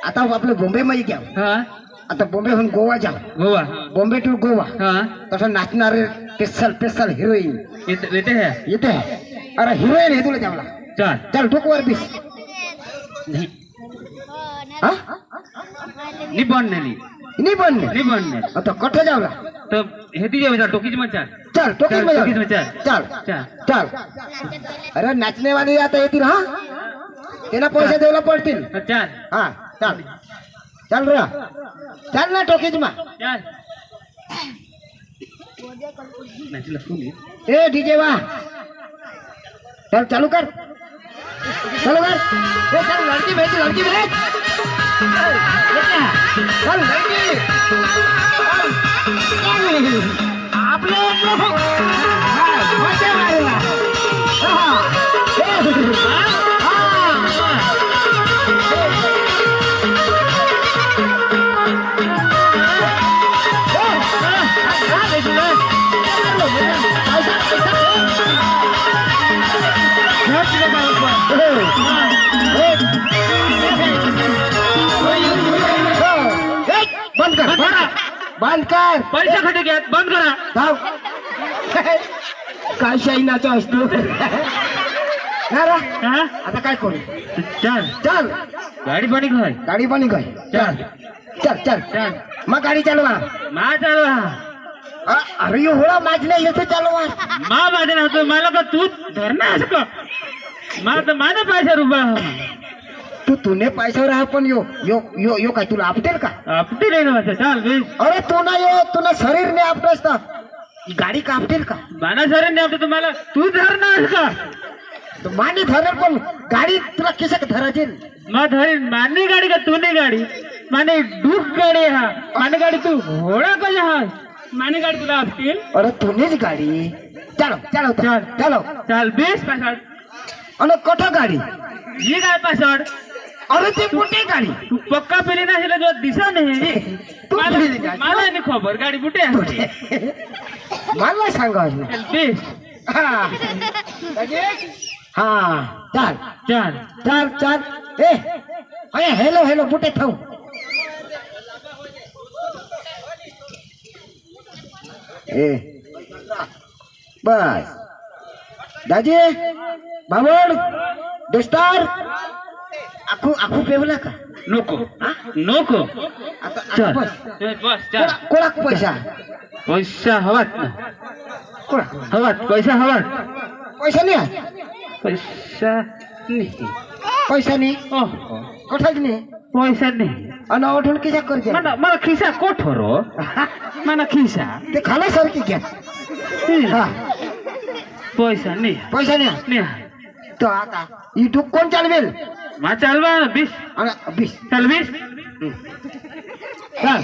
आता आपलं बॉम्बे मध्ये घ्या हा आता बॉम्बेहून गोवा जा गोवा बॉम्बे टू गोवा हा तसं नाचणारे स्पेशल हिरोईन येते है येते अरे हिरोईन हे तुला द्यावला चल चल ठोक वर बीस नहीं हा नहीं बनने नाही बनने आता कठ जावला तो हेती जाओ टोकीज में चल चल टोकीज में टोकीज में चल चल चल चल चल अरे नाचने वाली आता येतील हा त्यांना पैसे द्यायला पडतील चल हा चल चल रे चल ना टोकीज मा चल नाचला सुनी ए डीजे वा चल चालू कर चलो कर ए चल लड़की भेज चल लड़की आपले मजा मारेला बंद कर बंद कर पैसा खटे घ्या बंद करा धाव काय शाईनाचा असतो हा आता काय करू चल चल गाडी पाणी खाय गाडी पण काय चल चल चल चल मग गाडी चालवा मा चालवा अरे होळा माझ्या येतो चालवा मा माझे नव्हतं मला का तू धरणार का मला तर माझा पैसा रुपया तूने पैशावर आहे पण यो यो यो यो काय तुला आपटेल का आपटे नाही ना चाल बेस अरे तू ना यो तुला शरीर ने आपटस ना गाडी का आपटेल का माना सर नाही आपलं तुम्हाला तू धरणार का तो माने धरेल पण गाडी तुला किसक धरायची मग धरीन मानी गाडी का तू नाही गाडी माने डूब गाडी हा माने गाडी तू घोडा कशा हा माने गाडी तुला आपतील अरे तूनेच गाडी चलो चलो चल चलो चाल बेस पासवर्ड अरे कठो गाडी ही काय पासवर्ड अरे ते मोठी गाडी तू पक्का पेली नाही जो दिसा नाही तू पेली गाडी. मला नाही खबर गाडी कुठे आहे मला सांगा चल बेस हा हा चल चल चल चल ए अरे हेलो हेलो बुटे थाऊ ए बस दाजी बाबड दोस्तार आखू आखू पेवला का नको हा? नको आता चल आता बस बस चल कोणाक पैसा पैसा हवात ना कोणाक हवात पैसा हवात पैसा नाही आहे? पैसा नाही पैसा नाही ओहो कठाच नाही पैसा नाही आणि ऑर्डर किसा करते मला मला खिसा कोठोर हो मला खिसा ते खाण्यासारखी घ्या हा पैसा नाही पैसा नाही आहे. नाही तो आता युट्यूब कोण चालवेल मा चालवा 20 आणि 20 चल 20 चल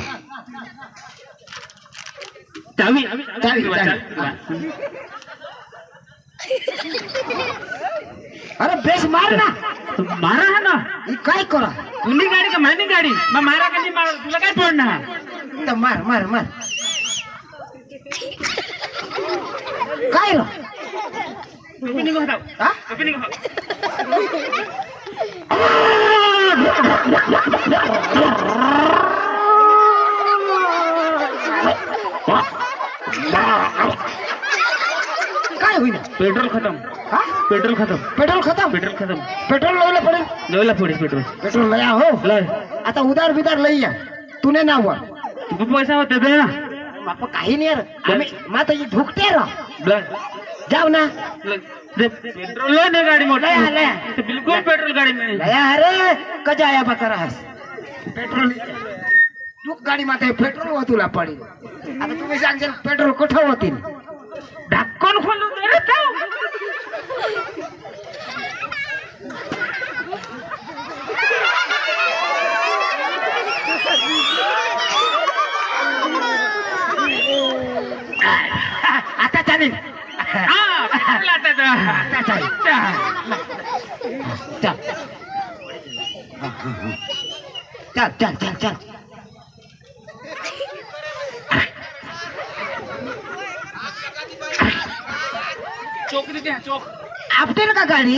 चावी अरे बेस मार ना मारा है ना ही काय करा तुनी गाडी का मानी गाडी मग मारा का नाही मारा तुला काय पडणार तर मार मार मार काय रो टोपी निघो होता हा टोपी निघो काय होईल पेट्रोल खतम हा पेट्रोल खतम पेट्रोल खतम पेट्रोल खतम पेट्रोल लावलं पडेल जेवला पुढे पेट्रोल पेट्रोल लया हो लय आता उधार बिदार लई या तुने ना वर तू पैसा होते दे ना बापा काही नाही यार आम्ही माता ही धुकते रा लय जाऊ ना पेट्रोल नाही गाडी मोठी लय आलंय. ते बिलकुल पेट्रोल गाडी नाही लया अरे कजा या बकरा हस पेट्रोल तू गाडी माता पेट्रोल व तुला पडेल आता तुम्ही सांगशाल पेट्रोल कुठं होतील ढक्कन खोलून दे रे तो आता चालेल आता चालेल चल चल चल चल चल चौक देते चौक आपटेल का गाडी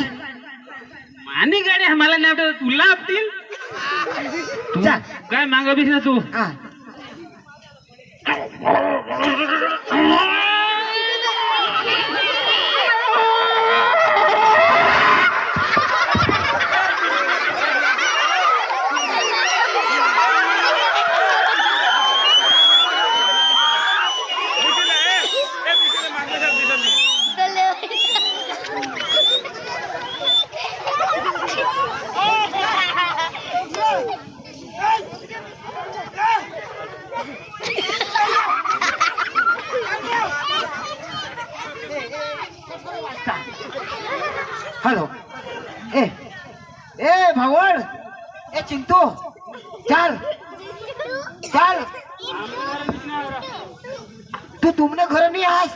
मानी गाडी आम्हाला नाही आपल्याला तुला आपतील ચાલ काय मागवीस ना तू હા हॅलो ए ए भावड ए चिंटू चाल चाल तू तुमने घर नाही आहेस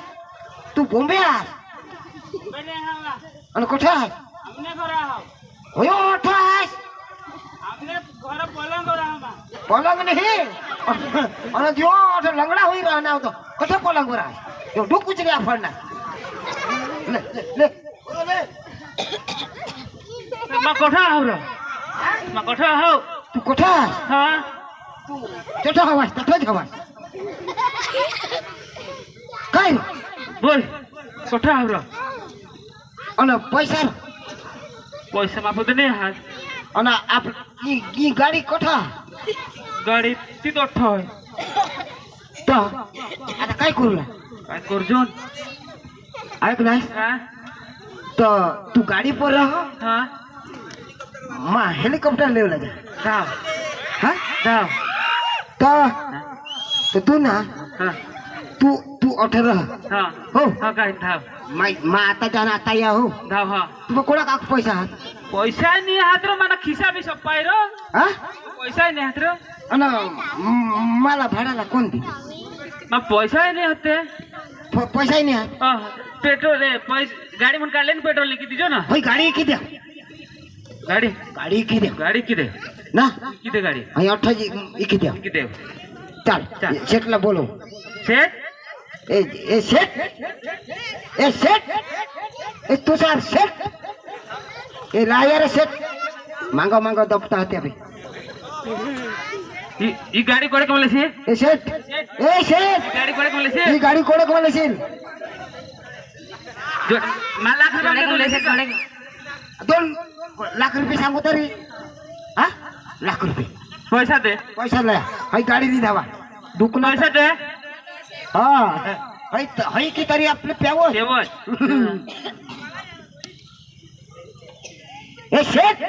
तू बॉम्बे आहेस आणि कुठे आहेस होय मोठा आहेस पलंग नाही आणि जो आता लंगडा होई राहणार होतो कशा पलंगवर आहे तो डोक उचले आपणना ले ले ले मग कोठा आहो रे मग कोठा आहो तू कुठे आहेस हा तू छोटा हवास तसलाच हवास काय बोल कोठा आहो रे आणि पैसा पैसा मागवतो नाही हात आणि आपली गाडी कोठा गाडी ती दोठोय तर आता काय करू ना काय करजोन ऐक नाही हा तर तू गाडी पर राह हा मा हेलिकॉप्टर लेवला जा जाव हा जाव तर तू ना हा तू तू अठे रह हा हो हा काय धाव मा आता जाना आता या हो धाव हा तुला कोणा का पैसा हात पैसा नाही हात रे मला खिसा बी सप्पाय रे हा पैसा नाही हात रे आणि मला भाड्याला कोण दे मग पैसा नाही होते पैसाही नाही हात पेट्रोल रे गाडी म्हणून काढले ना पेट्रोल किती जो ना होय गाडी किती गाडी गाडी किती गाडी किती ना किती गाडी आणि अठ्ठाजी किती किती चाल चाल. शेटला बोलव सेट ए ए शेट ए शेट ए तुषार शेट ए लायर शेट मांगा मांगा दबता होते अभी ही गाडी कोडे कमले से ए शेट ए शेट गाडी कोडे कमले से ही गाडी कोणा कोणाला असेल मला लाख रुपये कमले से 2 लाख रुपये सांगू तरी हा लाख रुपये पैसा दे पैसा लया हाय गाडी दी धावा दुखला पैसा दे हा हाय की तरी आपले प्यावं जेवण ए शेट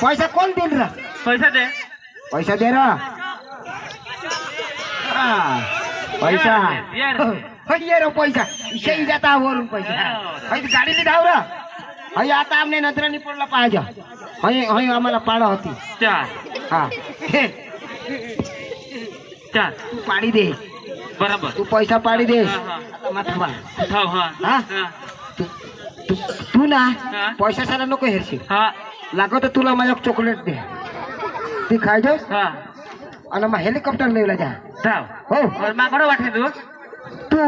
पैसा कोण देईल रा पैसा दे पैसा दे रा पैसा ये रो पैसा इशाई जाता वरून पैसा हाय गाडी दी धाव रा हाय आता आमने नजरानी पडला पाहिजे हाय हाय आम्हाला पाडा होती चार हा हे चार तू पाडी दे बरोबर तू पैसा पाडी दे हा, हा. आता माथाबा हा हा हा? हा तू तू तू ना हा. पैसा सारा नको हेरशी हा लागत तुला माझ्या चॉकलेट दे ती खायचो हा आणि मग हेलिकॉप्टर लेवला जा धाव हो मागडं वाटते तू तू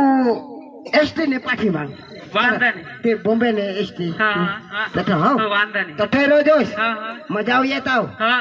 एसटी ने पाठी माग वांदाने ते बॉम्बे ने एसटी हा हा तथा हो वांदाने तठे रोजोस हा हा मजाव येत आहो हा